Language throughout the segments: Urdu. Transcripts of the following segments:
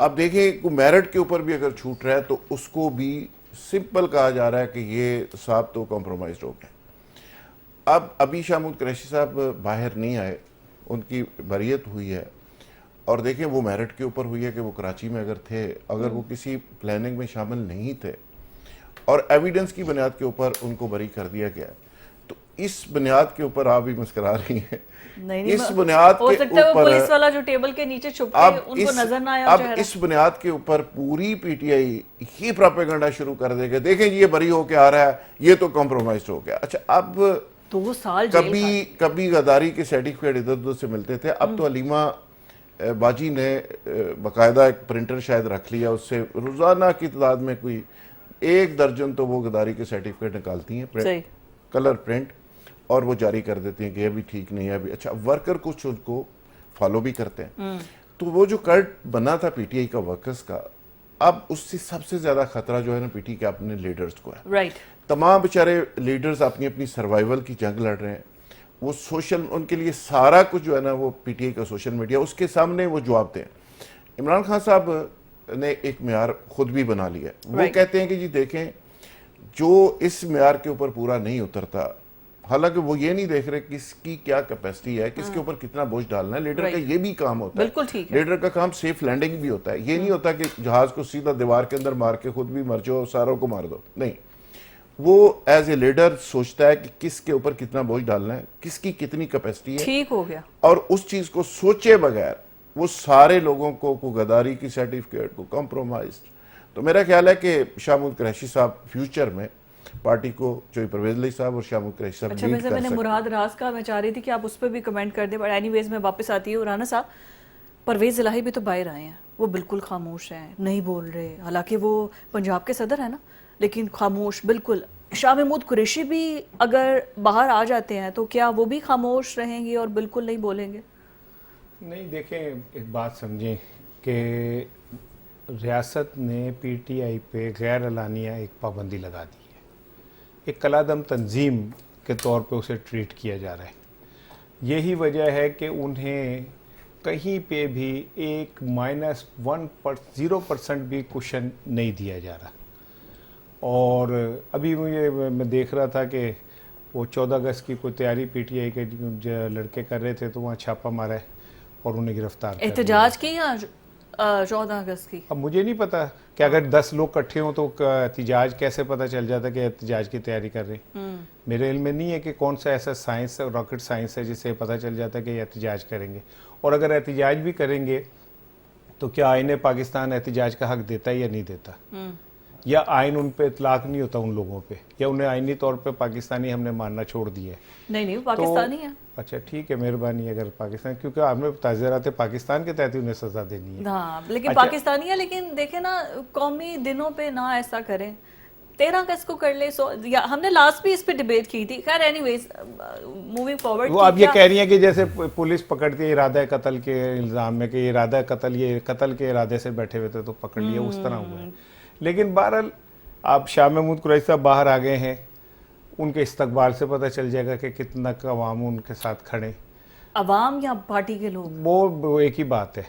اب دیکھیں کوئی میرٹ کے اوپر بھی اگر چھوٹ رہا ہے تو اس کو بھی سمپل کہا جا رہا ہے کہ یہ صاحب تو کمپرومائزڈ ہو گئے. اب ابھی شاہ محمود قریشی صاحب باہر نہیں آئے, ان کی بریت ہوئی ہے, اور دیکھیں وہ میرٹ کے اوپر ہوئی ہے کہ وہ کراچی میں اگر تھے, اگر وہ کسی پلاننگ میں شامل نہیں تھے اور ایویڈنس کی بنیاد کے اوپر ان کو بری کر دیا گیا, تو اس بنیاد کے اوپر آپ بھی مسکرا رہی ہیں. اس بنیاد ہو کے سکتا ہے وہ اوپر پولیس والا جو ٹیبل کے نیچے چھپ اب کے ان کو نظر نہ آیا اب چہرہ. اس بنیاد کے اوپر پوری پی ٹی آئی یہ پراپیگنڈا شروع کر دے گا, دیکھیں جی یہ بری ہو کے آ رہا ہے, یہ تو کمپرومائزڈ ہو گیا. اچھا اب 2 سال جیل کبھی غداری کے سرٹیفکیٹ ادھر ادھر سے ملتے تھے, اب تو علیمہ باجی نے باقاعدہ ایک پرنٹر شاید رکھ لیا, اس سے روزانہ کی تعداد میں کوئی 1 درجن تو وہ غداری کے سرٹیفکیٹ نکالتی ہیں, کلر پرنٹ, اور وہ جاری کر دیتے ہیں کہ یہ بھی ٹھیک نہیں ہے ابھی. اچھا ورکر کچھ ان کو فالو بھی کرتے ہیں, تو وہ جو کلٹ بنا تھا پی ٹی آئی کا ورکرز کا, اب اس سے سب سے زیادہ خطرہ جو ہے نا پی ٹی آئی کے اپنے لیڈرز کو ہے. رائٹ. تمام بیچارے لیڈرز اپنی اپنی سروائیول کی جنگ لڑ رہے ہیں, وہ سوشل, ان کے لیے سارا کچھ جو ہے نا وہ پی ٹی آئی کا سوشل میڈیا, اس کے سامنے وہ جواب دیں. عمران خان صاحب نے ایک معیار خود بھی بنا لیا ہے, وہ کہتے ہیں کہ جی دیکھیں جو اس معیار کے اوپر پورا نہیں اترتا, حالانکہ وہ یہ نہیں دیکھ رہے کس کی کیا کیپیسٹی ہے, کس کے اوپر کتنا بوجھ ڈالنا ہے. لیڈر کا یہ بھی کام ہوتا ہے, بالکل ٹھیک ہے. لیڈر کا کام سیف لینڈنگ بھی ہوتا ہے. یہ نہیں ہوتا کہ جہاز کو سیدھا دیوار کے اندر مار کے خود بھی مر جاؤ, ساروں کو مار دو, نہیں. وہ ایز اے لیڈر سوچتا ہے کہ کس کے اوپر کتنا بوجھ ڈالنا ہے, کس کی کتنی کیپیسٹی ہے, ٹھیک ہو گیا, اور اس چیز کو سوچے بغیر وہ سارے لوگوں کو غداری کی سرٹیفکیٹ کو کمپرومائزڈ. تو میرا خیال ہے کہ شاہ محمود قریشی صاحب فیوچر میں پارٹی کو جو پرویز الہی صاحب اور شاہ محمود قریشی صاحب اچھا لیڈ ویسے کر میں نے سکتے. مراد راز کا میں چاہ رہی تھی کہ آپ اس پہ بھی کمنٹ کر دیں, بٹ اینی ویز میں واپس آتی ہوں. رانا صاحب, پرویز الہی بھی تو باہر آئے ہیں, وہ بالکل خاموش ہیں, نہیں بول رہے, حالانکہ وہ پنجاب کے صدر ہیں نا, لیکن خاموش بالکل. شاہ محمود قریشی بھی اگر باہر آ جاتے ہیں تو کیا وہ بھی خاموش رہیں گے اور بالکل نہیں بولیں گے؟ نہیں, دیکھیں ایک بات سمجھیں کہ ریاست نے پی ٹی آئی پہ غیر اعلانیہ ایک پابندی لگا دی ہے, ایک کلادم تنظیم کے طور پہ اسے ٹریٹ کیا جا رہا ہے. یہی وجہ ہے کہ انہیں کہیں پہ بھی ایک -0% بھی کوشن نہیں دیا جا رہا. اور ابھی مجھے میں دیکھ رہا تھا کہ وہ 14 اگست کی کوئی تیاری پی ٹی آئی کے لڑکے کر رہے تھے, تو وہاں چھاپا مارا ہے اور انہیں گرفتار کر لیا. احتجاج کی یا 14 اگست کی؟ اب مجھے نہیں پتا کہ اگر 10 لوگ کٹھے ہوں تو احتجاج کیسے پتا چل جاتا کہ احتجاج کی تیاری کر رہے ہیں. میرے علم میں نہیں ہے کہ کون سا ایسا سائنس ہے, راکٹ سائنس ہے, جس سے پتا چل جاتا ہے کہ یہ احتجاج کریں گے. اور اگر احتجاج بھی کریں گے تو کیا آئین پاکستان احتجاج کا حق دیتا ہے یا نہیں دیتا, یا آئین ان پہ اطلاق نہیں ہوتا ان لوگوں پہ, یا انہیں آئینی طور پہ پاکستانی ہم نے ماننا چھوڑ دیا ہے؟ نہیں, وہ پاکستانی ہے. اچھا ٹھیک ہے, مہربانی. اگر پاکستان, کیونکہ ہمیں تعزیرات پاکستان کے تحت انہیں سزا دینی ہے. ہاں, لیکن پاکستانی ہے. لیکن دیکھیں نا, قومی دنوں پہ نہ ایسا کریں. 13 اگست کو کر لے. ہم نے لاسٹ بھی اس پہ ڈیبیٹ کی تھی. خیر اینی ویز موونگ فارورڈ, وہ اب یہ کہہ رہی ہیں کہ جیسے پولیس پکڑتی ہے ارادہ قتل کے الزام میں, کہ یہ ارادہ قتل, یہ قتل کے ارادے سے بیٹھے ہوئے تھے تو پکڑ لیا, اس طرح ہوا ہے. لیکن بہرحال آپ شاہ محمود قریشی صاحب باہر آ گئے ہیں, ان کے استقبال سے پتہ چل جائے گا کہ کتنا عوام ان کے ساتھ کھڑے. عوام یا پارٹی کے لوگ؟ وہ ایک ہی بات ہے.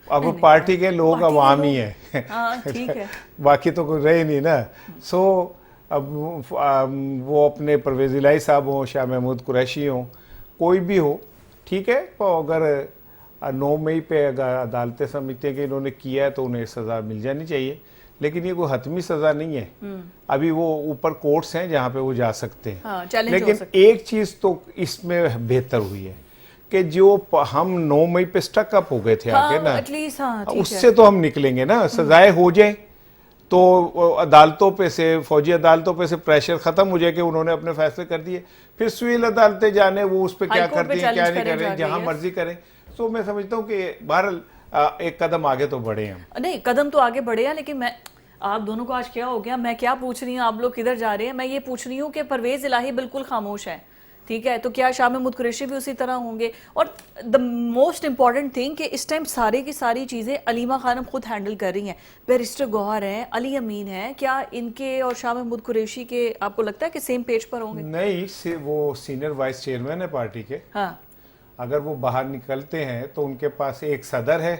اب پارٹی کے لوگ عوام ہی ہیں, ٹھیک ہے, باقی تو کوئی رہے نہیں نا. سو اب وہ اپنے پرویز الہی صاحب ہوں, شاہ محمود قریشی ہوں, کوئی بھی ہو, ٹھیک ہے. اگر 9 مئی پہ اگر عدالتیں سمجھتے ہیں کہ انہوں نے کیا ہے تو انہیں سزا مل جانی چاہیے, لیکن یہ کوئی حتمی سزا نہیں ہے. ابھی وہ اوپر کورٹس ہیں جہاں پہ وہ جا سکتے ہیں. لیکن ایک چیز تو اس میں بہتر ہوئی ہے کہ جو ہم 9 مئی پہ سٹک اپ ہو گئے تھے آگے نا, اس سے تو ہم نکلیں گے نا. سزائیں ہو جائیں تو عدالتوں پہ سے, فوجی عدالتوں پہ سے پریشر ختم ہو جائے کہ انہوں نے اپنے فیصلے کر دیے, پھر سویل عدالتیں جانے وہ اس پہ کیا کرتی ہیں کیا نہیں کریں, جہاں مرضی کریں. سو میں سمجھتا ہوں کہ بہرحال ایک قدم آگے تو بڑھے ہیں. نہیں, قدم تو آگے بڑھے ہیں, لیکن میں آپ دونوں کو آج کیا ہو گیا, میں کیا پوچھ رہی ہوں, آپ لوگ کدھر جا رہے ہیں. میں یہ پوچھ رہی ہوں کہ پرویز الہی بالکل خاموش ہے, ٹھیک ہے, تو کیا شاہ محمود قریشی بھی اسی طرح ہوں گے؟ اور دا موسٹ امپورٹنٹ تھنگ کہ اس ٹائم سارے کی ساری چیزیں علیمہ خانم خود ہینڈل کر رہی ہیں. بیرسٹر گوہر ہیں, علی امین ہیں, کیا ان کے اور شاہ محمود قریشی کے آپ کو لگتا ہے کہ سیم پیج پر ہوں گے؟ نہیں, وہ سینئر وائس چیئرمین ہے پارٹی کے. ہاں, اگر وہ باہر نکلتے ہیں تو ان کے پاس ایک صدر ہے,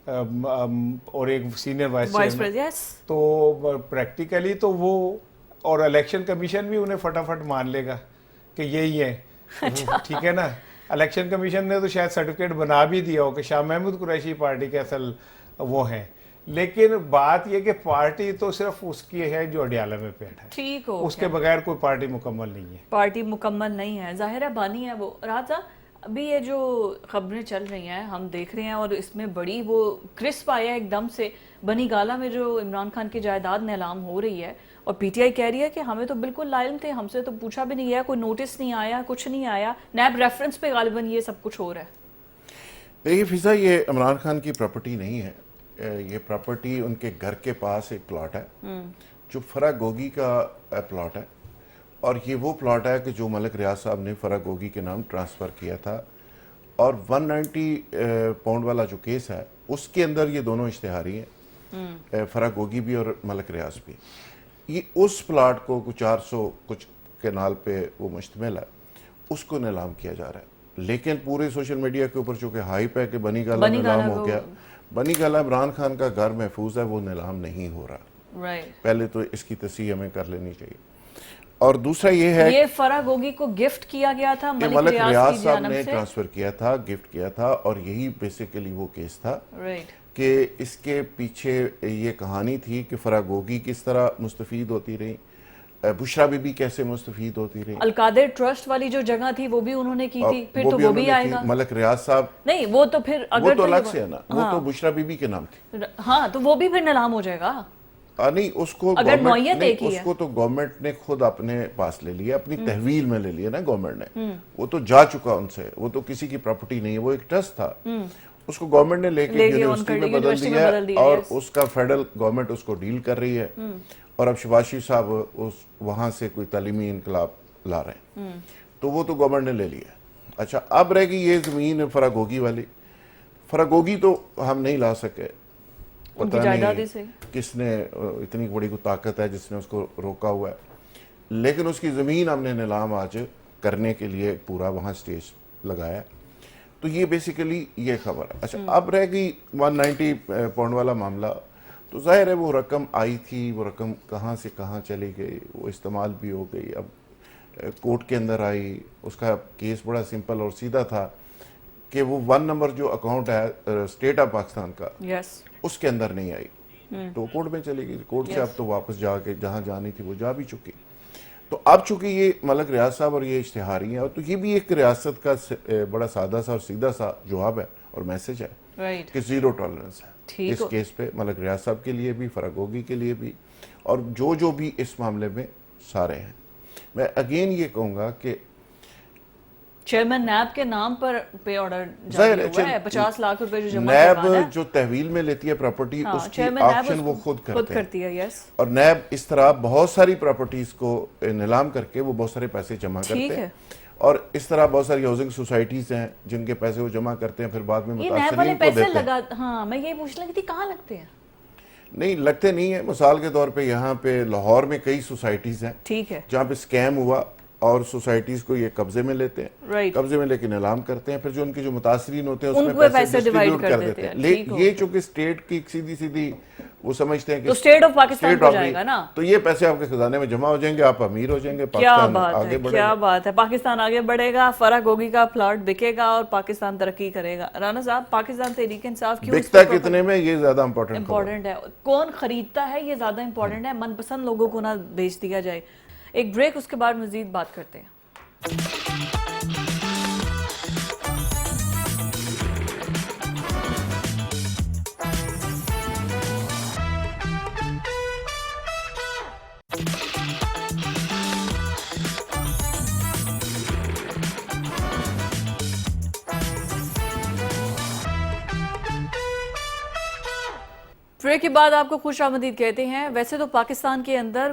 اور ایک senior vice vice chairman. President yes تو پریکٹیکلی تو وہ اور الیکشن کمیشن بھی انہیں فٹافٹ مان لے گا کہ یہی ہے. ٹھیک ہے نا, الیکشن کمیشن نے تو شاید سرٹیفکیٹ بنا بھی دیا ہو کہ شاہ محمود قریشی پارٹی کے اصل وہ ہیں, لیکن بات یہ کہ پارٹی تو صرف اس کی ہے جو اڈیالہ میں پیٹ ہے, ٹھیک ہو اس کے بغیر کوئی پارٹی مکمل نہیں ہے. پارٹی مکمل نہیں ہے, ظاہر ہے بانی ہے وہ. راجا ابھی یہ جو خبریں چل رہی ہیں ہم دیکھ رہے ہیں اور اس میں بڑی وہ کرسپ آیا ایک دم سے, بنی گالہ میں جو عمران خان کی جائیداد نیلام ہو رہی ہے اور پی ٹی آئی کہہ رہی ہے کہ ہمیں تو بالکل لائل تھے, ہم سے تو پوچھا بھی نہیں گیا, کوئی نوٹس نہیں آیا, کچھ نہیں آیا, نیب ریفرنس پہ غالباً یہ سب کچھ ہو رہا ہے. دیکھیے فضا, یہ عمران خان کی پراپرٹی نہیں ہے, یہ پراپرٹی ان کے گھر کے پاس ایک پلاٹ ہے جو فرا گوگی کا پلاٹ ہے, اور یہ وہ پلاٹ ہے کہ جو ملک ریاض صاحب نے فرا گوگی کے نام ٹرانسفر کیا تھا, اور 190 پاؤنڈ والا جو کیس ہے اس کے اندر یہ دونوں اشتہاری ہیں, فرا گوگی بھی اور ملک ریاض بھی. یہ اس پلاٹ کو 400 کچھ کنال پہ وہ مشتمل ہے, اس کو نیلام کیا جا رہا ہے. لیکن پورے سوشل میڈیا کے اوپر چونکہ ہائپ ہے کہ بنی گالہ نیلام ہو گیا, بنی گالہ عمران خان کا گھر محفوظ ہے, وہ نیلام نہیں ہو رہا. پہلے تو اس کی تصحیح ہمیں کر لینی چاہیے. اور دوسرا یہ ہے یہ فرا گوگی کو گفٹ کیا گیا تھا ملک ریاض صاحب نے سے ٹرانسفر کیا تھا, گفٹ کیا تھا, اور یہی بیسیکلی وہ کیس تھا کہ اس کے پیچھے یہ کہانی تھی کہ فرا گوگی کس طرح مستفید ہوتی رہی, بشرا بی بی کیسے مستفید ہوتی رہی. القادر ٹرسٹ والی جو جگہ تھی وہ بھی انہوں نے کی تھی, پھر تو وہ بھی آئے گا. ملک ریاض صاحب نہیں, وہ تو پھر وہ اگر تو الگ سے ہے نا, وہ تو بشرا بی بی کے نام تھی. ہاں, تو وہ بھی پھر نیلام ہو جائے گا. نہیں, اس کو اگر نوعیت ایک ہی ہے, اس کو تو گورنمنٹ نے خود اپنے پاس لے لیا, اپنی تحویل میں لے لیا نا گورنمنٹ نے. وہ تو جا چکا ان سے, وہ تو کسی کی پراپرٹی نہیں ہے, وہ ایک ٹرسٹ تھا, اس کو گورنمنٹ نے لے کے یونیورسٹی میں بدل دیا ہے, اور اس کا فیڈرل گورنمنٹ اس کو ڈیل کر رہی ہے. اور اب شہباز شریف صاحب وہاں سے کوئی تعلیمی انقلاب لا رہے ہیں, تو وہ تو گورنمنٹ نے لے لیا. اچھا, اب رہ گئی یہ زمین فرا گوگی والی. فرا گوگی تو ہم نہیں لا سکے, پتہ نہیں کس نے, اتنی بڑی کوئی طاقت ہے جس نے اس کو روکا ہوا ہے, لیکن اس کی زمین ہم نے نیلام آج کرنے کے لیے پورا وہاں سٹیج لگایا. تو یہ بیسیکلی یہ خبر ہے. اچھا, اب رہ گئی 190 پاؤنڈ والا معاملہ. تو ظاہر ہے وہ رقم آئی تھی, وہ رقم کہاں سے کہاں چلی گئی, وہ استعمال بھی ہو گئی, اب کورٹ کے اندر آئی. اس کا کیس بڑا سمپل اور سیدھا تھا کہ وہ 1 نمبر جو اکاؤنٹ ہے اسٹیٹ آف پاکستان کا, اس کے اندر نہیں آئی, تو کورٹ میں چلی گئی. کورٹ سے اب تو واپس جا کے جہاں جانی تھی وہ جا بھی چکی. تو اب چونکہ یہ ملک ریاض صاحب اور یہ اشتہاری ہیں, اور تو یہ بھی ایک ریاست کا بڑا سادہ سا اور سیدھا سا جواب ہے اور میسج ہے کہ زیرو ٹالرنس ہے اس کیس پہ, ملک ریاض صاحب کے لیے بھی, فرا گوگی کے لیے بھی, اور جو بھی اس معاملے میں سارے ہیں. میں اگین یہ کہوں گا کہ چیئرمین نیب کے نام پر پے آرڈر جاری ہوا ہے, 50 لاکھ روپے جو جمع نیب جو تحویل میں لیتی ہے پراپرٹی, اس کی آکشن وہ خود کرتی ہے, اور نیب اس طرح بہت ساری پراپرٹیز کو نیلام کر کے وہ بہت سارے پیسے جمع کرتے ہیں, اور اس طرح بہت ساری ہاؤسنگ سوسائٹیز ہیں جن کے پیسے وہ جمع کرتے ہیں, پھر بعد میں متاثرین کو دیتے ہیں. ہاں, میں یہ پوچھ رہی تھی کہاں لگتے ہیں؟ نہیں لگتے نہیں ہیں. مثال کے طور پہ یہاں پہ لاہور میں کئی سوسائٹیز ہیں جہاں پہ سکیم ہوا, اور سوسائٹیز کو یہ قبضے میں لیتے ہیں, قبضے میں لے کے نیلام کرتے ہیں, پھر جو ان کے جو متاثرین ہوتے ہیں اس میں پیسے ڈسٹریبیوٹ کر دیتے ہیں. یہ چونکہ اسٹیٹ کی سیدھی وہ سمجھتے ہیں کہ اسٹیٹ آف پاکستان ہو جائے گا نا, تو یہ پیسے آپ کے خزانے میں جمع ہو جائیں گے, آپ امیر ہو جائیں گے, پاکستان آگے بڑھے گا. کیا بات ہے, پاکستان آگے بڑھے گا, فرا گوگی کا پلاٹ بکے گا اور پاکستان ترقی کرے گا. رانا صاحب, پاکستان تحریک انصاف کیوں بکتا کتنے میں, یہ زیادہ امپورٹنٹ ہے, کون خریدتا ہے یہ زیادہ امپورٹنٹ ہے, من پسند لوگوں کو نہ بیچ دیا جائے. ایک بریک, اس کے بعد مزید بات کرتے ہیں. بریک کے بعد آپ کو خوش آمدید کہتے ہیں. ویسے تو پاکستان کے اندر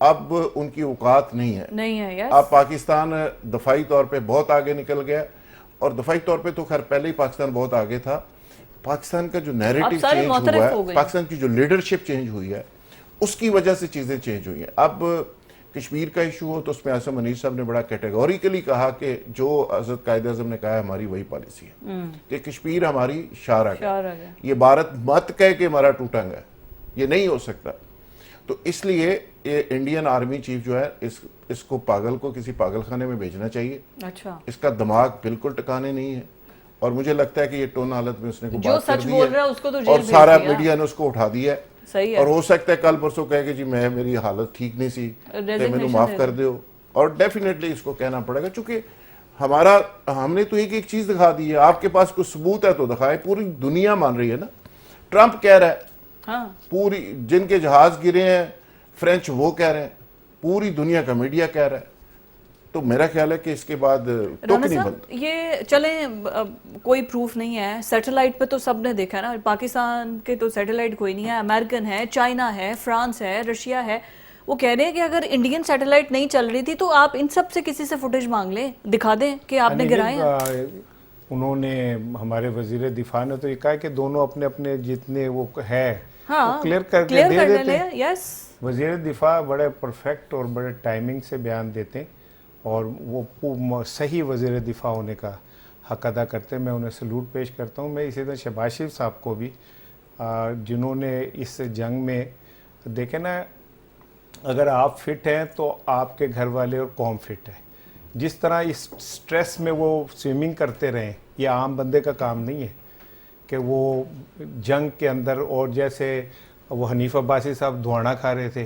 اب ان کی اوقات نہیں ہے. نہیں ہے. یس. اب پاکستان دفاعی طور پہ بہت آگے نکل گیا, اور دفاعی طور پہ تو خیر پہلے ہی پاکستان بہت آگے تھا. پاکستان کا جو نیریٹو چینج ہوا ہے, پاکستان کی جو لیڈرشپ چینج ہوئی ہے, اس کی وجہ سے چیزیں چینج ہوئی ہیں. اب کشمیر کا ایشو ہو تو اس میں عاصم منیر صاحب نے بڑا کیٹیگوریکلی کہا کہ جو حضرت قائد اعظم نے کہا ہے ہماری وہی پالیسی ہے کہ کشمیر ہماری شارہ ہے. یہ بھارت مت کہہ کہ ہمارا ٹوٹا گا, یہ نہیں ہو سکتا. تو اس لیے یہ انڈین آرمی چیف جو ہے اس کو پاگل کو کسی پاگل خانے میں بھیجنا چاہیے. اچھا. اس کا دماغ بالکل ٹکانے نہیں ہے, اور مجھے لگتا ہے کہ یہ ٹون حالت میں اس نے کو بات کر دی ہے اور سارا میڈیا نے اس کو اٹھا دیا ہے. اور ہو سکتا ہے کل پرسوں کہے کہ جی میری حالت ٹھیک نہیں سی, میرے معاف کر دیو. اور ڈیفینیٹلی اس کو کہنا پڑے گا, چونکہ ہم نے تو ایک چیز دکھا دی ہے. آپ کے پاس کوئی ثبوت ہے تو دکھائے. پوری دنیا مان رہی ہے نا. ٹرمپ کہہ رہا ہے, پوری جن کے جہاز گرے ہیں فرینچ وہ کہہ رہے ہیں, پوری دنیا کا میڈیا کہہ رہا ہے. تو میرا خیال ہے کہ اس کے بعد ٹوک نہیں بنتا. یہ چلیں کوئی پروف نہیں ہے, سیٹلائٹ پہ تو سب نے دیکھا نا. پاکستان کے تو سیٹلائٹ کوئی نہیں ہے, امریکن ہے, چائنا ہے, فرانس ہے, رشیا ہے. وہ کہہ رہے ہیں کہ اگر انڈین سیٹلائٹ نہیں چل رہی تھی تو آپ ان سب سے کسی سے فوٹیج مانگ لیں, دکھا دیں کہ آپ نے گرائے ہیں. انہوں نے ہمارے وزیر دفاع نے تو یہ کہا کہ دونوں اپنے اپنے جتنے وہ ہے کلیئر کر کے دے دیتے ہیں. یس. وزیر دفاع بڑے پرفیکٹ اور بڑے ٹائمنگ سے بیان دیتے ہیں, اور وہ صحیح وزیر دفاع ہونے کا حق ادا کرتے ہیں. میں انہیں سلوٹ پیش کرتا ہوں. میں اسی طرح شہباز شریف صاحب کو بھی, جنہوں نے اس جنگ میں دیکھیں نا, اگر آپ فٹ ہیں تو آپ کے گھر والے اور قوم فٹ ہے. جس طرح اس سٹریس میں وہ سوئمنگ کرتے رہیں, یہ عام بندے کا کام نہیں ہے کہ وہ جنگ کے اندر. اور جیسے وہ حنیف عباسی صاحب دھوانا کھا رہے تھے,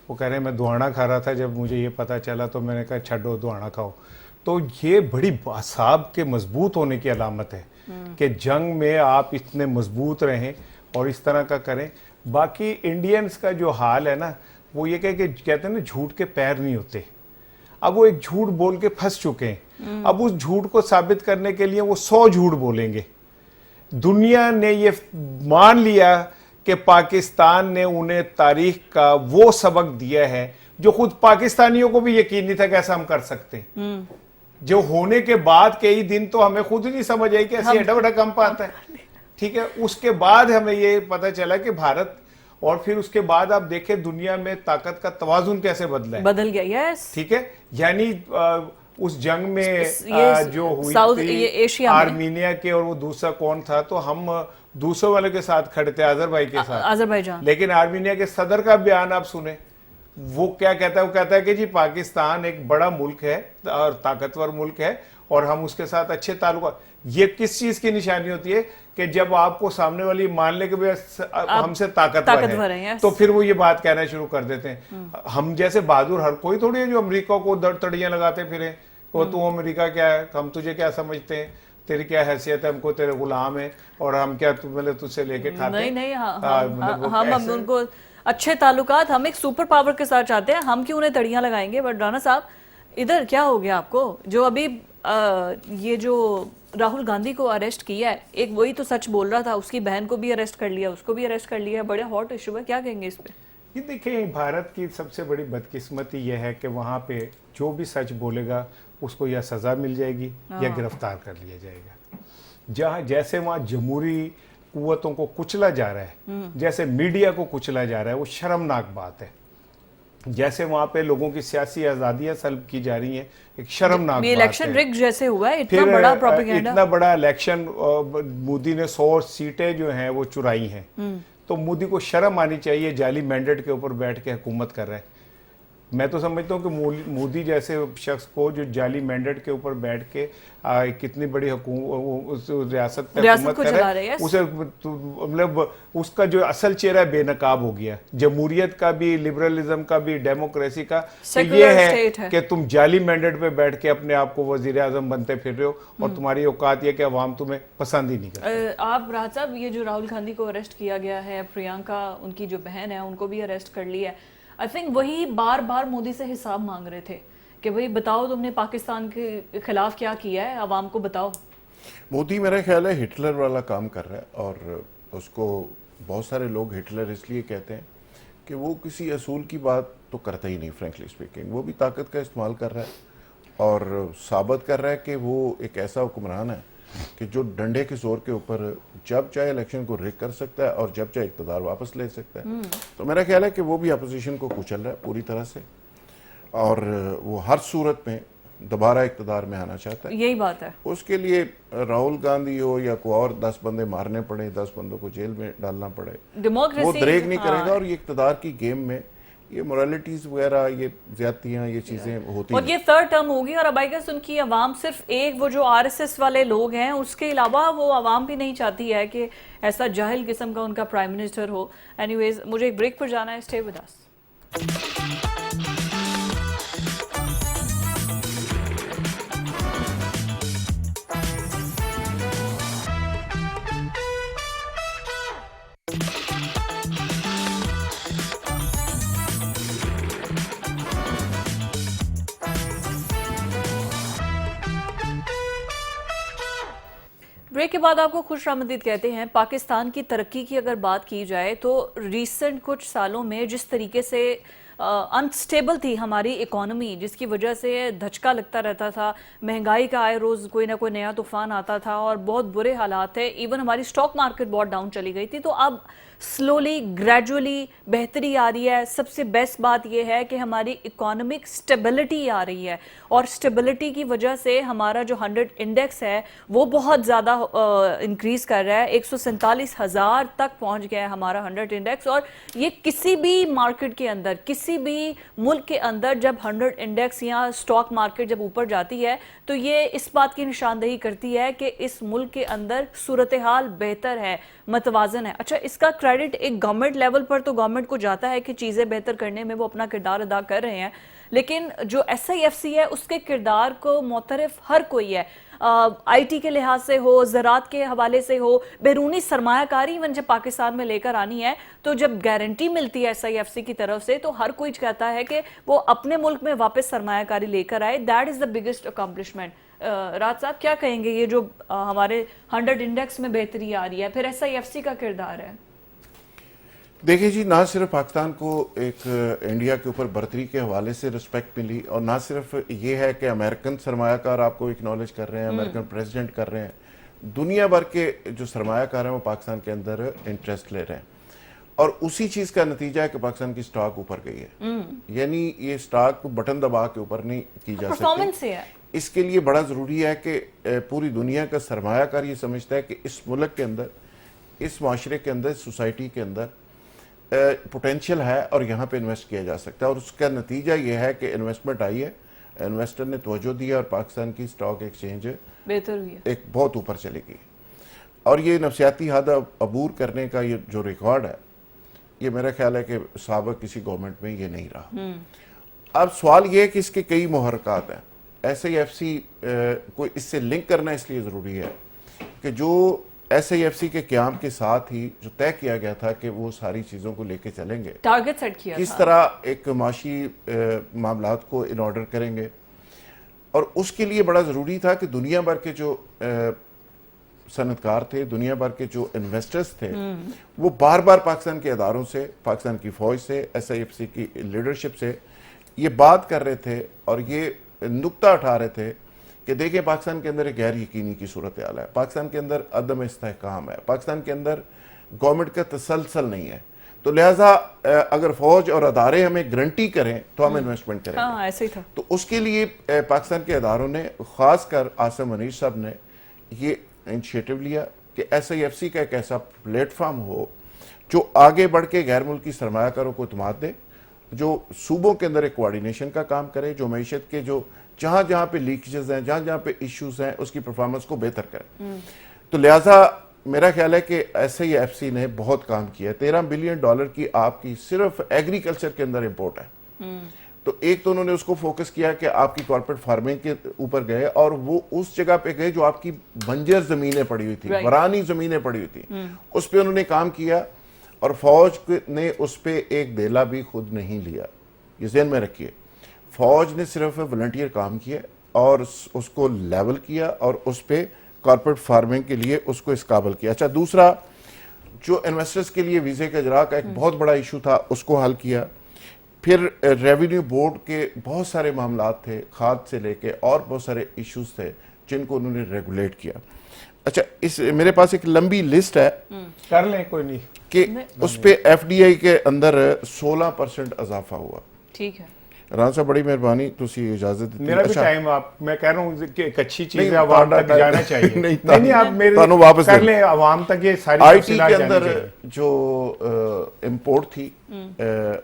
وہ کہہ رہے ہیں میں دھوانا کھا رہا تھا, جب مجھے یہ پتہ چلا تو میں نے کہا چھڈو دھوانا کھاؤ. تو یہ بڑی اعصاب کے مضبوط ہونے کی علامت ہے کہ جنگ میں آپ اتنے مضبوط رہیں اور اس طرح کا کریں. باقی انڈینز کا جو حال ہے نا, وہ یہ کہتے ہیں نا جھوٹ کے پیر نہیں ہوتے. اب وہ ایک جھوٹ بول کے پھنس چکے ہیں. اب اس جھوٹ کو ثابت کرنے کے لیے وہ 100 جھوٹ بولیں گے. دنیا نے یہ مان لیا کہ پاکستان نے انہیں تاریخ کا وہ سبق دیا ہے جو خود پاکستانیوں کو بھی یقین نہیں تھا کہ ایسا ہم کر سکتے ہیں. جو ہونے کے بعد کئی دن تو ہمیں خود نہیں سمجھ آئی کہ ایسے ایڈا بڑا کمپ آتا ہے. ٹھیک ہے, اس کے بعد ہمیں یہ پتہ چلا کہ بھارت, اور پھر اس کے بعد آپ دیکھیں دنیا میں طاقت کا توازن کیسے بدل گیا. یس. ٹھیک ہے, یعنی اس جنگ میں جو ہوئی تھی آرمینیا کے, اور وہ دوسرا کون تھا, تو ہم دوسرے والے کے ساتھ کھڑے تھے, آذربائیجان. لیکن آرمینیا کے صدر کا بیان آپ سنیں, وہ کیا کہتا ہے؟ وہ کہتا ہے کہ جی پاکستان ایک بڑا ملک ہے اور طاقتور ملک ہے, اور ہم اس کے ساتھ اچھے تعلقات. یہ کس چیز کی نشانی ہوتی ہے کہ جب آپ کو سامنے والی مان لے کہ ہم سے طاقتور ہے, تو پھر وہ یہ بات کہنا شروع کر دیتے ہیں. ہم جیسے بہادر ہر کوئی تھوڑی ہے جو امریکہ کو تڑیاں لگاتے پھرے, وہ تو امریکہ کیا ہے, ہم تجھے کیا سمجھتے ہیں, تیری کیا حیثیت ہے, ہم کو تیرے غلام ہیں, اور ہم کیا تجھ سے لے کے کھاتے ہیں. نہیں, ہم ان کو اچھے تعلقات, ہم ایک سپر پاور کے ساتھ چاہتے ہیں, ہم کیوں انہیں تڑیاں لگائیں گے. بٹ رانا صاحب ادھر کیا ہو گیا آپ کو, جو ابھی یہ جو راہل گاندھی کو اریسٹ کیا ہے, ایک وہی تو سچ بول رہا تھا, اس کی بہن کو بھی اریسٹ کر لیا, اس کو بھی اریسٹ کر لیا, بڑا ہاٹ ایشو ہے. کیا کہیں گے اس پہ؟ یہ دیکھیں, بھارت کی سب سے بڑی بدقسمتی یہ ہے کہ وہاں پہ جو بھی سچ بولے گا اس کو یا سزا مل جائے گی یا گرفتار کر لیا جائے گا. جہاں جیسے وہاں جمہوری قوتوں کو کچلا جا رہا ہے, جیسے میڈیا کو کچلا جا رہا ہے, وہ شرمناک بات ہے. جیسے وہاں پہ لوگوں کی سیاسی آزادیاں سلب کی جا رہی ہیں, ایک شرمناک بات ہے. الیکشن رگ جیسے ہوا ہے, اتنا بڑا پروپیگنڈا, اتنا بڑا الیکشن, مودی نے 100 سیٹیں جو ہیں وہ چرائی ہیں. تو مودی کو شرم آنی چاہیے, جعلی مینڈیٹ کے اوپر بیٹھ کے حکومت کر رہے ہیں. میں تو سمجھتا ہوں کہ مودی جیسے شخص کو جو جعلی مینڈیٹ کے اوپر بیٹھ کے کتنی بڑی ریاست پہ حکومت کر رہے ہیں, اسے مطلب اس کا جو اصل چہرہ بے نقاب ہو گیا, جمہوریت کا بھی, لبرلزم کا بھی, ڈیموکریسی کا. یہ ہے کہ تم جعلی مینڈیٹ پہ بیٹھ کے اپنے آپ کو وزیر اعظم بنتے پھر رہے ہو, اور تمہاری اوقات یہ کہ عوام تمہیں پسند ہی نہیں کرتے. آپ راحت صاحب, یہ جو راہل گاندھی کو اریسٹ کیا گیا ہے, پریانکا ان کی جو بہن ہے ان کو بھی اریسٹ کر لیا ہے, آئی تھنک وہی بار بار مودی سے حساب مانگ رہے تھے کہ بھئی بتاؤ تم نے پاکستان کے خلاف کیا کیا ہے, عوام کو بتاؤ. مودی میرا خیال ہے ہٹلر والا کام کر رہا ہے, اور اس کو بہت سارے لوگ ہٹلر اس لیے کہتے ہیں کہ وہ کسی اصول کی بات تو کرتا ہی نہیں فرینکلی اسپیکنگ. وہ بھی طاقت کا استعمال کر رہا ہے اور ثابت کر رہا ہے کہ وہ ایک ایسا حکمران ہے کہ جو ڈنڈے کے زور کے اوپر جب چاہے الیکشن کو ریگ کر سکتا ہے اور جب چاہے اقتدار واپس لے سکتا ہے. تو میرا خیال ہے کہ وہ بھی اپوزیشن کو کچل رہا ہے پوری طرح سے اور وہ ہر صورت میں دوبارہ اقتدار میں آنا چاہتا ہے. یہی بات ہے. اس کے لیے راہل گاندھی ہو یا کوئی اور 10 بندے مارنے پڑے, 10 بندوں کو جیل میں ڈالنا پڑے, وہ دریغ نہیں کرے گا. اور یہ اقتدار کی گیم میں یہ مورالٹیز وغیرہ, یہ زیادتیاں, یہ چیزیں ہوتی ہیں. اور یہ تھرڈ ٹرم ہوگی اور اب آئی گیس ان کی عوام صرف ایک وہ جو آر ایس ایس والے لوگ ہیں, اس کے علاوہ وہ عوام بھی نہیں چاہتی ہے کہ ایسا جاہل قسم کا ان کا پرائم منسٹر ہو. اینی ویز مجھے ایک بریک پر جانا ہے. Stay with us. بریک کے بعد آپ کو خوش آمدید کہتے ہیں. پاکستان کی ترقی کی اگر بات کی جائے تو ریسنٹ کچھ سالوں میں جس طریقے سے انسٹیبل تھی ہماری اکانومی, جس کی وجہ سے دھچکا لگتا رہتا تھا, مہنگائی کا آئے روز کوئی نہ کوئی نیا طوفان آتا تھا اور بہت برے حالات تھے. ایون ہماری اسٹاک مارکیٹ بہت ڈاؤن چلی گئی تھی. تو اب سلولی گریجولی بہتری آ رہی ہے. سب سے بیسٹ بات یہ ہے کہ ہماری اکانومک سٹیبلٹی آ رہی ہے اور سٹیبلٹی کی وجہ سے ہمارا جو 100 انڈیکس ہے وہ بہت زیادہ انکریز کر رہا ہے. 147,000 تک پہنچ گیا ہے ہمارا 100 انڈیکس. اور یہ کسی بھی مارکیٹ کے اندر, کسی بھی ملک کے اندر جب 100 انڈیکس یا اسٹاک مارکیٹ جب اوپر جاتی ہے تو یہ اس بات کی نشاندہی کرتی ہے کہ اس ملک کے اندر صورتحال بہتر ہے, متوازن ہے. اچھا, اس کا کریڈٹ ایک گورنمنٹ لیول پر تو گورنمنٹ کو جاتا ہے کہ چیزیں بہتر کرنے میں وہ اپنا کردار ادا کر رہے ہیں, لیکن جو ایس آئی ایف سی ہے اس کے کردار کو معترف ہر کوئی ہے. آئی ٹی کے لحاظ سے ہو, زراعت کے حوالے سے ہو, بیرونی سرمایہ کاری ایون جب پاکستان میں لے کر آنی ہے تو جب گارنٹی ملتی ہے ایس آئی ایف سی کی طرف سے تو ہر کوئی کہتا ہے کہ وہ اپنے ملک میں واپس سرمایہ کاری لے کر آئے. That is the biggest accomplishment. Raj sahab کیا کہیں گے, یہ جو ہمارے 100 انڈیکس میں بہتری آ رہی ہے, پھر ایس آئی ایف سی کا کردار ہے؟ دیکھیں جی, نہ صرف پاکستان کو ایک انڈیا کے اوپر برتری کے حوالے سے رسپیکٹ ملی, اور نہ صرف یہ ہے کہ امریکن سرمایہ کار آپ کو اکنالج کر رہے ہیں, امریکن پریزیڈنٹ کر رہے ہیں, دنیا بھر کے جو سرمایہ کار ہیں وہ پاکستان کے اندر انٹرسٹ لے رہے ہیں. اور اسی چیز کا نتیجہ ہے کہ پاکستان کی سٹاک اوپر گئی ہے. یعنی یہ سٹاک بٹن دبا کے اوپر نہیں کی جا سکتی. اس کے لیے بڑا ضروری ہے کہ پوری دنیا کا سرمایہ کار یہ سمجھتا ہے کہ اس ملک کے اندر, اس معاشرے کے اندر, سوسائٹی کے اندر پوٹینشیل ہے اور یہاں پہ انویسٹ کیا جا سکتا ہے. اور اس کا نتیجہ یہ ہے کہ انویسٹمنٹ آئی ہے, انویسٹر نے توجہ دیا اور پاکستان کی سٹاک ایکسچینج بہتر ہوئی ہے, ایک بہت اوپر چلے گی. اور یہ نفسیاتی حد عبور کرنے کا یہ جو ریکارڈ ہے, یہ میرا خیال ہے کہ سابق کسی گورنمنٹ میں یہ نہیں رہا. اب سوال یہ ہے کہ اس کے کئی محرکات ہیں. ایس آئی ایف سی کو اس سے لنک کرنا اس لیے ضروری ہے کہ جو ایس آئی ایف سی کے قیام کے ساتھ ہی جو طے کیا گیا تھا کہ وہ ساری چیزوں کو لے کے چلیں گے, ٹارگٹ سیٹ کیا کس طرح ایک معاشی معاملات کو ان آرڈر کریں گے. اور اس کے لیے بڑا ضروری تھا کہ دنیا بھر کے جو صنعتکار تھے, دنیا بھر کے جو انویسٹرز تھے, وہ بار بار پاکستان کے اداروں سے, پاکستان کی فوج سے, ایس آئی ایف سی کی لیڈرشپ سے یہ بات کر رہے تھے اور یہ نقطہ اٹھا رہے تھے کہ دیکھیں پاکستان کے اندر ایک غیر یقینی کی صورتحال ہے, پاکستان کے اندر عدم استحکام ہے, پاکستان کے اندر گورنمنٹ کا تسلسل نہیں ہے. تو لہٰذا اگر فوج اور ادارے ہمیں گارنٹی کریں تو ہم انویسٹمنٹ کریں گے. ایسے ہی تھا. تو اس کے لیے پاکستان کے اداروں نے, خاص کر عاصم منیر صاحب نے یہ انیشیٹو لیا کہ ایس آئی ایف سی کا ایک ایسا پلیٹ فارم ہو جو آگے بڑھ کے غیر ملکی سرمایہ کاروں کو اعتماد دے, جو صوبوں کے اندر ایک کوارڈینیشن کا کام کرے, جو معیشت کے جو جہاں جہاں پہ لیکیجز ہیں, جہاں جہاں پہ ایشوز ہیں, اس کی پرفارمنس کو بہتر کرے. تو لہٰذا میرا خیال ہے کہ ایس آئی ایف سی نے بہت کام کیا. $13 بلین کی آپ کی صرف ایگریکلچر کے اندر امپورٹ ہے. تو ایک تو انہوں نے اس کو فوکس کیا کہ آپ کی کارپوریٹ فارمنگ کے اوپر گئے, اور وہ اس جگہ پہ گئے جو آپ کی بنجر زمینیں پڑی ہوئی تھی, ورانی زمینیں پڑی ہوئی تھی, اس پہ انہوں نے کام کیا. اور فوج نے اس پہ ایک دیلا بھی خود نہیں لیا, یہ ذہن میں رکھیے. فوج نے صرف والنٹیئر کام کیا اور اس کو لیول کیا اور اس پہ کارپوریٹ فارمنگ کے لیے اس کو اس قابل کیا. اچھا, دوسرا جو انویسٹرز کے لیے ویزے کے اجراء کا ایک بہت بڑا ایشو تھا اس کو حل کیا. پھر ریونیو بورڈ کے بہت سارے معاملات تھے, کھاد سے لے کے اور بہت سارے ایشوز تھے جن کو انہوں نے ریگولیٹ کیا. اچھا, میرے پاس ایک لمبی لسٹ ہے, کر لیں کوئی نہیں, کہ اس پہ ایف ڈی آئی کے اندر 16% اضافہ ہوا. ٹھیک ہے رانا صاحب بڑی مہربانی, تسی اجازت دیتی. میرا بھی ٹائم میں کہہ رہا ہوں کہ ایک اچھی چیز ہے عوام تک جانا چاہیے. نہیں آپ میرے کر لیں, عوام تک یہ ساری آئی ٹی تفصیلات کے جانی اندر چاہیے. جو امپورٹ تھی,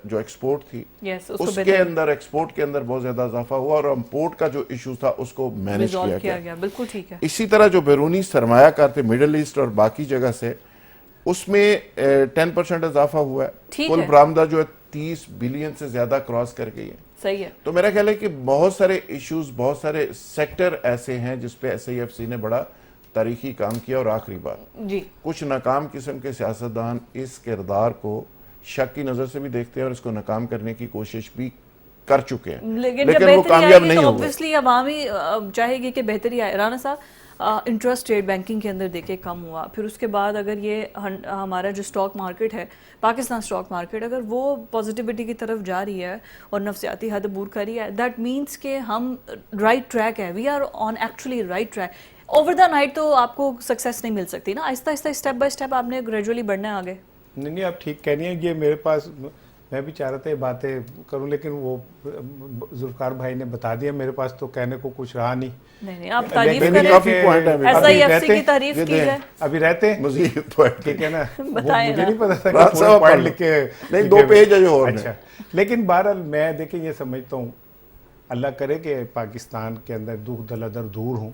جو ایکسپورٹ تھی, اس کے اندر ایکسپورٹ کے اندر بہت زیادہ اضافہ ہوا, اور امپورٹ کا جو ایشو تھا اس کو مینیج کیا گیا. بالکل ٹھیک ہے. اسی طرح جو بیرونی سرمایہ کار تھے مڈل ایسٹ اور باقی جگہ سے, اس میں 10% اضافہ ہوا ہے. کل برآمدہ جو ہے 30 بلین سے زیادہ کراس کر گئی ہے. صحیح ہے. تو میرا خیال ہے کہ بہت سارے ایشوز, بہت سارے سیکٹر ایسے ہیں جس پہ ایس آئی ایف سی نے بڑا تاریخی کام کیا. اور آخری بات, جی کچھ ناکام قسم کے سیاستدان اس کردار کو شک کی نظر سے بھی دیکھتے ہیں اور اس کو ناکام کرنے کی کوشش بھی کر چکے ہیں, لیکن وہ کامیاب نہیں ہوئے. obviously عوامی چاہے گی کہ بہتری آئے. رانا صاحب, انٹرسٹ ریٹ بینکنگ کے اندر دیکھے کم ہوا, پھر اس کے بعد اگر یہ ہمارا جو اسٹاک مارکیٹ ہے, پاکستان اسٹاک مارکیٹ, اگر وہ پازیٹیوٹی کی طرف جا رہی ہے اور نفسیاتی حد عبور کر رہی ہے, دیٹ مینس کہ ہم رائٹ ٹریک ہے, we are on actually right track. Over the night تو آپ کو سکسیس نہیں مل سکتی نا, آہستہ آہستہ اسٹیپ بائی اسٹیپ آپ نے گریجولی بڑھنا ہے آگے. نہیں آپ ٹھیک کہہ رہی ہیں. یہ میرے پاس, میں بھی چاہ رہا تھا یہ باتیں کروں, لیکن وہ ذوالفقار بھائی نے بتا دیا, میرے پاس تو کہنے کو کچھ رہا نہیں. نہیں آپ تعریف کریں, کافی پوائنٹ ہے ایس آئی ایف سی کی تعریف کی جائے. ابھی رہتے ہیں مزید پوائنٹ, ٹھیک ہے نا, بتائیں مجھے نہیں پتا تھا رانا کہ صاحب پوائنٹ لکھ کے نہیں 2 پیج ہے جو اور اچھا. لیکن بہرحال میں دیکھیں یہ سمجھتا ہوں, اللہ کرے کہ پاکستان کے اندر دکھ دلدر دور ہوں,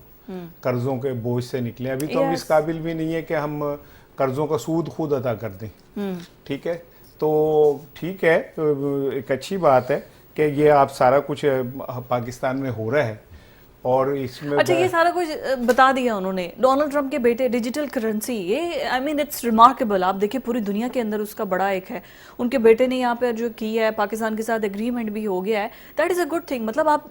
قرضوں کے بوجھ سے نکلیں. ابھی تو ہم اس قابل بھی نہیں ہے کہ ہم قرضوں کا سود خود ادا کر دیں. ٹھیک ہے, تو ٹھیک ہے, ایک اچھی بات ہے کہ یہ آپ سارا کچھ پاکستان میں ہو رہا ہے. اور اس میں اچھا یہ سارا کچھ بتا دیا انہوں نے. ڈونلڈ ٹرمپ کے بیٹے ڈیجیٹل کرنسی, یہ آئی مین اٹس ریمارکیبل. آپ دیکھیں پوری دنیا کے اندر اس کا بڑا ایک ہے, ان کے بیٹے نے یہاں پہ جو کیا ہے, پاکستان کے ساتھ ایگریمنٹ بھی ہو گیا ہے, that is a good thing. مطلب آپ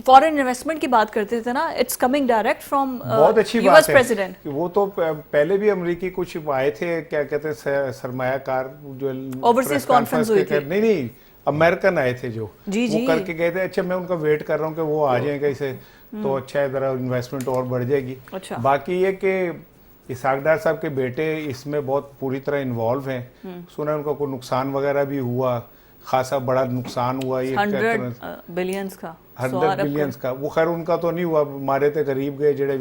فارن انویسٹمنٹ کی بات کرتے تھے نا, اٹس کمنگ ڈائریکٹ فرام بہت اچھی یو ایس پریزیڈنٹ. وہ تو پہلے بھی امریکی کچھ آئے تھے, کیا کہتے ہیں سرمایہ کار, جو اوورسیز کانفرنس ہوئی تھی. نہیں امریکن آئے تھے جو وہ کر کے گئے تھے. اچھا میں ان کا ویٹ کر رہا ہوں کہ وہ آ جائیں گے اسے, تو اچھا ہے, ذرا انویسٹمنٹ اور بڑھ جائے گی. باقی یہ کہ اسحاق ڈار صاحب کے بیٹے اس میں بہت پوری طرح انوالو ہیں. سنا ان کا کوئی نقصان وغیرہ بھی ہوا, خاصا بڑا نقصان ہوا, یہ 100 بلینز کا, 100 بلینز کا. وہ خیر ان کا تو نہیں ہوا, مارے تے غریب گئے جڑے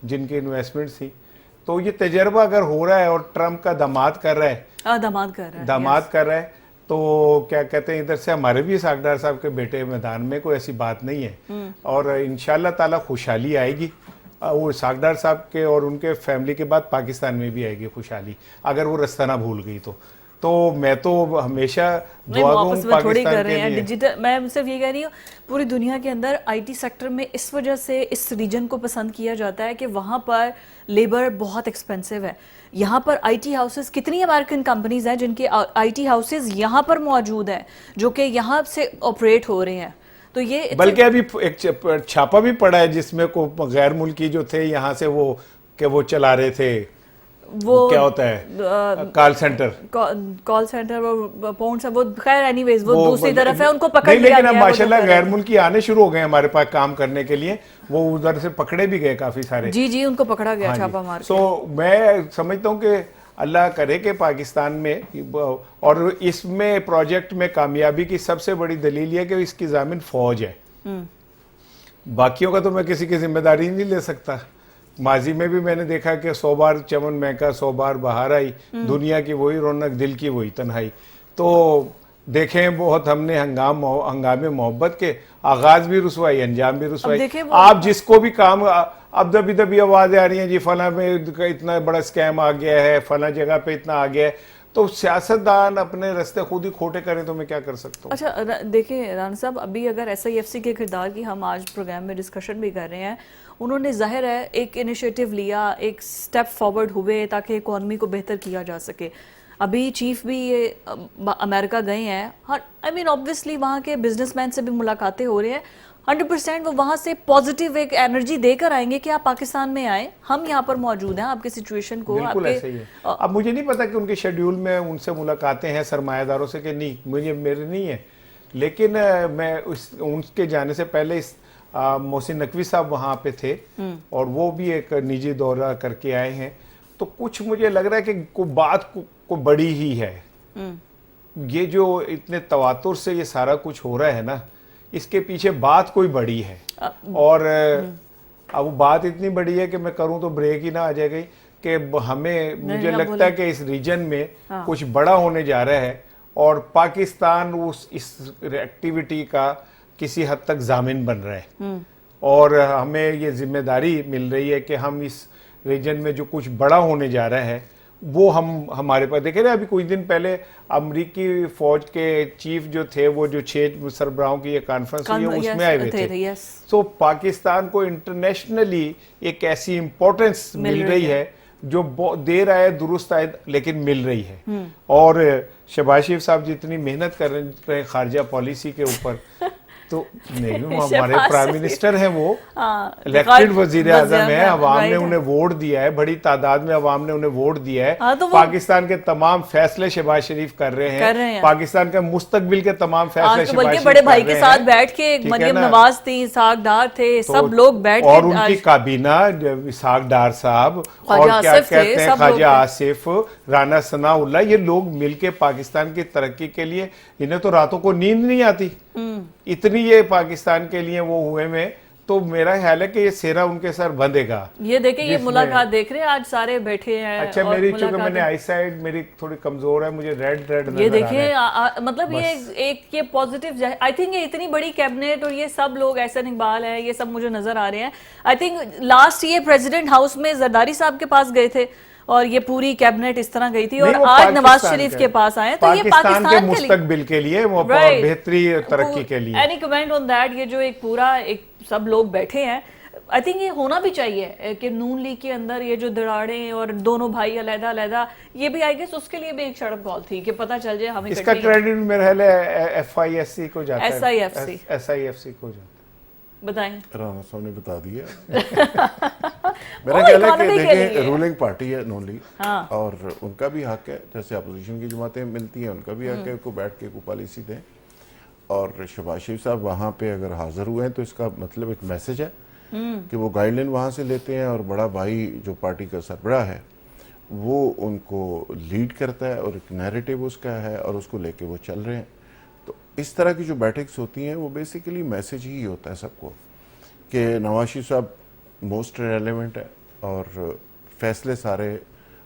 جن کی انویسٹمنٹ تھی. تو یہ تجربہ اگر ہو رہا ہے اور ٹرمپ کا داماد کر رہا ہے, داماد کر رہا ہے, تو کیا کہتے ہیں ادھر سے ہمارے بھی اسحاق ڈار صاحب کے بیٹے میدان میں, کوئی ایسی بات نہیں ہے. اور انشاءاللہ تعالی خوشحالی آئے گی, وہ اسحاق ڈار صاحب کے اور ان کے فیملی کے بعد پاکستان میں بھی آئے گی خوشحالی, اگر وہ رستہ نہ بھول گئی تو میں تو ہمیشہ دعا گوں پاکستان کے لیے. ڈیجیٹل, میں صرف یہ کہہ رہی ہوں, پوری دنیا کے اندر آئی ٹی سیکٹر میں اس وجہ سے اس ریجن کو پسند کیا جاتا ہے کہ وہاں پر لیبر بہت ایکسپینسو ہے. یہاں پر آئی ٹی ہاؤسز, کتنی امریکن کمپنیز ہیں جن کے آئی ٹی ہاؤسز یہاں پر موجود ہیں جو کہ یہاں سے آپریٹ ہو رہے ہیں. تو یہ بلکہ ابھی ایک چھاپا بھی پڑا ہے جس میں غیر ملکی جو تھے یہاں سے وہ چلا رہے تھے, وہ کیا ہوتا ہے کال سینٹر اور پاؤنڈ سے, وہ خیر اینی ویز وہ دوسری طرف ہے, ان کو پکڑ لیا گیا. لیکن اب ماشاءاللہ غیر ملکی آنے شروع ہو گئے ہمارے پاس کام کرنے کے لیے, وہ ادھر سے پکڑے بھی گئے کافی سارے. جی ان کو پکڑا گیا چھاپا مار کے. سو میں سمجھتا ہوں کہ اللہ کرے کہ پاکستان میں, اور اس میں پروجیکٹ میں کامیابی کی سب سے بڑی دلیل یہ کہ اس کی ضامن فوج ہے. باقیوں کا تو میں کسی کی ذمہ داری نہیں لے سکتا. ماضی میں بھی میں نے دیکھا کہ 100 بار چمن مہکا 100 بار بہار آئی, دنیا کی وہی رونق دل کی وہی تنہائی. تو دیکھیں بہت ہم نے ہنگامے محبت کے, آغاز بھی رسوائی انجام بھی رسوائی. آپ جس کو بھی کام, اب دبی آوازیں آ رہی ہیں جی فلاں میں اتنا بڑا اسکیم آ گیا ہے, فلاں جگہ پہ اتنا آ گیا ہے, تو سیاستدان اپنے رستے خود ہی کھوٹے کریں تو میں کیا کر سکتا ہوں. اچھا دیکھیں رانا صاحب, ابھی اگر ایس آئی ایف سی کے کردار کی ہم آج پروگرام میں ڈسکشن بھی کر رہے ہیں, انہوں نے ظاہر ہے ایک انیشیٹو لیا, ایک سٹیپ فارورڈ ہوئے تاکہ اکانومی کو بہتر کیا جا سکے. ابھی چیف بھی یہ امریکہ گئے ہیں, آئی مین obviously وہاں کے بزنس مین سے بھی ملاقاتیں ہو رہی ہیں. 100% وہ وہاں سے پازیٹیو ایک انرجی دے کر آئیں گے کہ آپ پاکستان میں آئیں, ہم یہاں پر موجود ہیں آپ کی سچویشن کو. بالکل ایسا ہی ہے. اب مجھے نہیں پتا کہ ان کے شیڈیول میں ان سے ملاقاتیں ہیں سرمایہ داروں سے کہ نہیں, میرے نہیں ہے, لیکن میں ان کے جانے سے پہلے محسن نقوی صاحب وہاں پہ تھے اور وہ بھی ایک نجی دورہ کر کے آئے ہیں, تو کچھ مجھے لگ رہا ہے کہ کوئی بات کو بڑی ہی ہے. یہ جو اتنے تواتر سے یہ سارا کچھ ہو رہا ہے نا, اس کے پیچھے بات کوئی بڑی ہے, اور اب بات اتنی بڑی ہے کہ میں کروں تو بریک ہی نہ آ جائے گی, کہ ہمیں مجھے لگتا ہے کہ اس ریجن میں کچھ بڑا ہونے جا رہا ہے, اور پاکستان اس ایکٹیویٹی کا کسی حد تک ضامن بن رہا ہے, اور ہمیں یہ ذمہ داری مل رہی ہے کہ ہم اس ریجن میں جو کچھ بڑا ہونے جا رہا ہے وہ ہمارے پاس. دیکھیں نا, ابھی کچھ دن پہلے امریکی فوج کے چیف جو تھے, وہ جو 6 سربراہوں کی یہ کانفرنس ہوئی ہے اس میں آئے ہوئے تھے. سو پاکستان کو انٹرنیشنلی ایک ایسی امپورٹنس مل رہی ہے جو دیر آئے درست آئے لیکن مل رہی ہے. اور شہباز شریف صاحب جتنی محنت کر رہے ہیں خارجہ پالیسی کے اوپر, تو نہیں, ہمارے پرائم منسٹر ہیں, وہ الیکٹڈ وزیر اعظم ہیں, عوام نے انہیں ووٹ دیا ہے, بڑی تعداد میں عوام نے انہیں ووٹ دیا ہے. پاکستان کے تمام فیصلے شہباز شریف کر رہے ہیں, پاکستان کے مستقبل کے تمام فیصلے شہباز شریف بڑے بھائی کے ساتھ بیٹھ کے, مریم نواز تھی, اسحاق ڈار تھے, سب لوگ بیٹھ کے, اور ان کی کابینہ اسحاق ڈار صاحب اور کیا کہتے ہیں خواجہ آصف, رانا ثناء اللہ, یہ لوگ مل کے پاکستان کی ترقی کے لیے, انہیں تو راتوں کو نیند نہیں آتی, اتنی یہ پاکستان کے لیے وہ ہوئے میں. تو میرا خیال ہے کہ یہ سیرا ان کے سر بندھے گا. یہ دیکھیں, یہ ملاقات دیکھ رہے ہیں آج سارے بیٹھے ہیں. اچھا, میری چونکہ میں نے آئی سائڈ میری تھوڑی کمزور ہے, مجھے ریڈ نظر یہ دیکھیں, مطلب یہ پازیٹیو, آئی تھنک یہ اتنی بڑی کیبنٹ اور یہ سب لوگ, احسن اقبال ہے, یہ سب مجھے نظر آ رہے ہیں. آئی تھنک لاسٹ یہ پریزیڈنٹ ہاؤس میں زرداری صاحب کے پاس گئے تھے اور یہ پوری کیبنٹ اس طرح گئی تھی, اور آج نواز شریف کے پاس آئے, تو یہ پاکستان کے مستقبل کے لیے, بہتری ترقی کے لیے. اینی کمنٹ آن دیٹ, یہ جو ایک پورا ایک سب لوگ بیٹھے ہیں, آئی تھنک یہ ہونا بھی چاہیے کہ نون لیگ کے اندر یہ جو دراڑیں اور دونوں بھائی علیحدہ علیحدہ, یہ بھی آئی گیس اس کے لیے بھی ایک شڑک کال تھی کہ پتہ چل جائے ہمیں. اس کا کریڈٹ میرا خیال ہے FISC کو جاتا ہے, SIFC کو جاتا ہے. بتائیں, رانا صاحب نے بتا دیا. میرا خیال ہے کہ دیکھیں, رولنگ پارٹی ہے نون لیگ, اور ان کا بھی حق ہے, جیسے اپوزیشن کی جماعتیں ملتی ہیں ان کا بھی حق ہے کو بیٹھ کے کوئی پالیسی دیں. اور شہباز شریف صاحب وہاں پہ اگر حاضر ہوئے ہیں تو اس کا مطلب ایک میسج ہے کہ وہ گائیڈ لائن وہاں سے لیتے ہیں, اور بڑا بھائی جو پارٹی کا سربراہ ہے وہ ان کو لیڈ کرتا ہے, اور ایک نیریٹو اس کا ہے, اور اس کو لے کے وہ چل رہے ہیں. تو اس طرح کی جو بیٹھکس ہوتی ہیں وہ بیسیکلی میسج ہی ہوتا ہے سب کو کہ نواز شریف صاحب موسٹ ریلیونٹ ہے, اور فیصلے سارے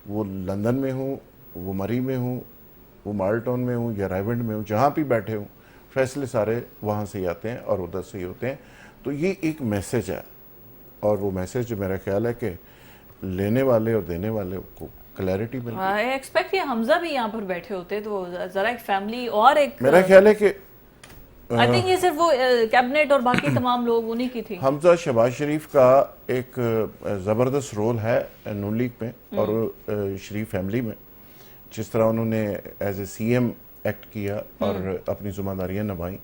وہ لندن میں ہوں, وہ مری میں ہوں, وہ مالٹون میں ہوں یا رائیونڈ میں ہوں, جہاں بھی بیٹھے ہوں, فیصلے سارے وہاں سے ہی آتے ہیں اور ادھر سے ہی ہوتے ہیں. تو یہ ایک میسج ہے, اور وہ میسج جو میرا خیال ہے کہ لینے والے اور دینے والے کو کلیئرٹی مل گئی. ایکسپیکٹ یہ حمزہ بھی یہاں پر بیٹھے ہوتے تو ذرا ایک فیملی, اور ایک میرا خیال ہے کہ آئی تھنک یہ صرف وہ کیبنٹ اور باقی تمام لوگ انہی کی تھی. حمزہ شہباز شریف کا ایک زبردست رول ہے نون لیگ میں اور شریف فیملی میں, جس طرح انہوں نے ایز اے CM ایکٹ کیا اور اپنی ذمہ داریاں نبھائیں,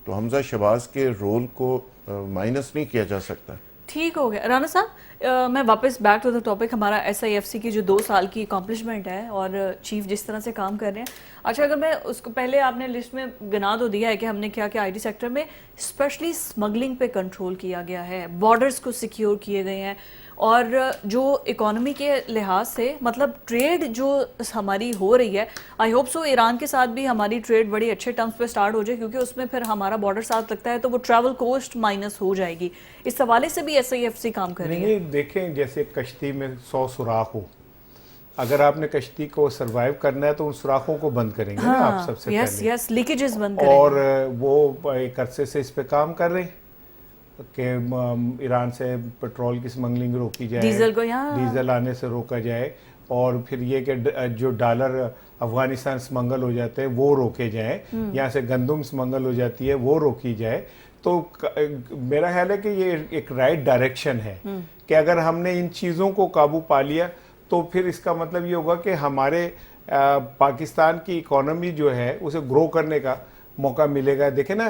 تو حمزہ شہباز کے رول کو مائنس نہیں کیا جا سکتا. ٹھیک ہو گیا. رانا صاحب, میں واپس بیک ٹو دا ٹاپک, ہمارا SIFC کی جو 2 سال کی اکمپلشمنٹ ہے اور چیف جس طرح سے کام کر رہے ہیں. اچھا, اگر میں اس کو پہلے آپ نے لسٹ میں گنا تو دیا ہے کہ ہم نے کیا کیا IT سیکٹر میں اسپیشلی اسمگلنگ پہ کنٹرول کیا گیا ہے, بارڈرز کو سیکیور کیے گئے ہیں, اور جو اکانومی کے لحاظ سے مطلب ٹریڈ جو ہماری ہو رہی ہے, آئی ہوپ سو ایران کے ساتھ بھی ہماری ٹریڈ بڑی اچھے ٹرمز پہ سٹارٹ ہو جائے, کیونکہ اس میں پھر ہمارا بارڈر ساتھ لگتا ہے تو وہ ٹریول کوسٹ مائنس ہو جائے گی. اس حوالے سے بھی SIFC کام کر رہی ہے. دیکھیں, جیسے کشتی میں 100 سوراخ ہو, اگر آپ نے کشتی کو سروائیو کرنا ہے تو ان سوراخوں کو بند کریں گے نا آپ سب سے پہلے. یس, لیکیجز بند کریں. اور وہ ایک عرصے سے اس پہ کام کر رہے ہیں کہ ایران سے پیٹرول کی سمگلنگ روکی جائے, ڈیزل آنے سے روکا جائے, اور پھر یہ کہ جو ڈالر افغانستان سمنگل ہو جاتے ہیں وہ روکے جائیں, یہاں سے گندم سمنگل ہو جاتی ہے وہ روکی جائے. تو میرا خیال ہے کہ یہ ایک رائٹ ڈائریکشن ہے کہ اگر ہم نے ان چیزوں کو قابو پا لیا تو پھر اس کا مطلب یہ ہوگا کہ ہمارے پاکستان کی اکانومی جو ہے اسے گرو کرنے کا موقع ملے گا. دیکھیں نا,